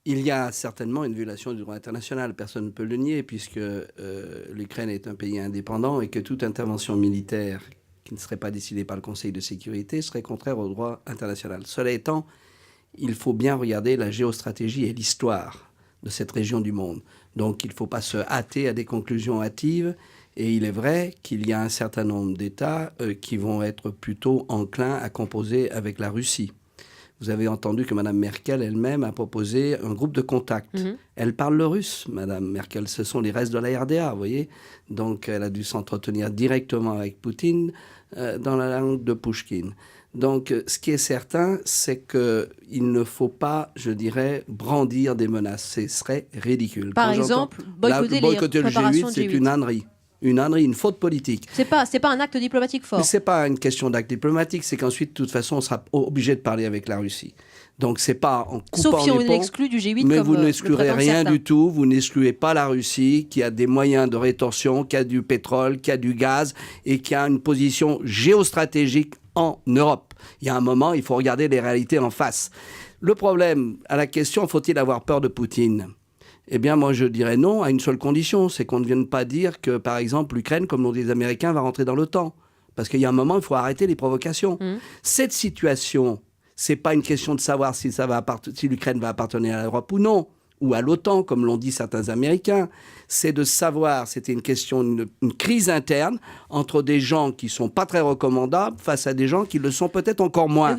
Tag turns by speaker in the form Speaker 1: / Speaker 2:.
Speaker 1: Il y a certainement une violation du droit international, personne ne peut le nier, puisque l'Ukraine est un pays indépendant et que toute intervention militaire qui ne serait pas décidée par le Conseil de sécurité serait contraire au droit international. Cela étant, il faut bien regarder la géostratégie et l'histoire de cette région du monde. Donc il ne faut pas se hâter à des conclusions hâtives. Et il est vrai qu'il y a un certain nombre d'États qui vont être plutôt enclins à composer avec la Russie. Vous avez entendu que Mme Merkel elle-même a proposé un groupe de contact. Elle parle le russe, Mme Merkel. Ce sont les restes de la RDA, vous voyez. Donc elle a dû s'entretenir directement avec Poutine dans la langue de Pouchkine. Donc ce qui est certain, c'est qu'il ne faut pas, je dirais, brandir des menaces. Ce serait ridicule.
Speaker 2: Par exemple, boycotter les préparations
Speaker 1: le G8,
Speaker 2: de
Speaker 1: c'est
Speaker 2: G8.
Speaker 1: une ânerie. Une ânerie, une faute politique.
Speaker 2: C'est pas un acte diplomatique fort.
Speaker 1: Mais ce n'est pas une question d'acte diplomatique, c'est qu'ensuite, de toute façon, on sera obligé de parler avec la Russie. Donc, ce n'est pas en coupant
Speaker 2: Sauf si on
Speaker 1: les ponts,
Speaker 2: l'exclut du G8
Speaker 1: mais
Speaker 2: comme
Speaker 1: vous n'excluez rien du tout. Vous n'excluez pas la Russie, qui a des moyens de rétorsion, qui a du pétrole, qui a du gaz et qui a une position géostratégique en Europe. Il y a un moment, il faut regarder les réalités en face. Le problème, à la question, faut-il avoir peur de Poutine ? Eh bien, moi, je dirais non à une seule condition, c'est qu'on ne vienne pas dire que, par exemple, l'Ukraine, comme l'ont dit les Américains, va rentrer dans l'OTAN. Parce qu'il y a un moment, il faut arrêter les provocations. Cette situation, c'est pas une question de savoir si l'Ukraine va appartenir à l'Europe ou non, ou à l'OTAN, comme l'ont dit certains Américains. C'est de savoir, c'était une question, une crise interne entre des gens qui sont pas très recommandables face à des gens qui le sont peut-être encore moins.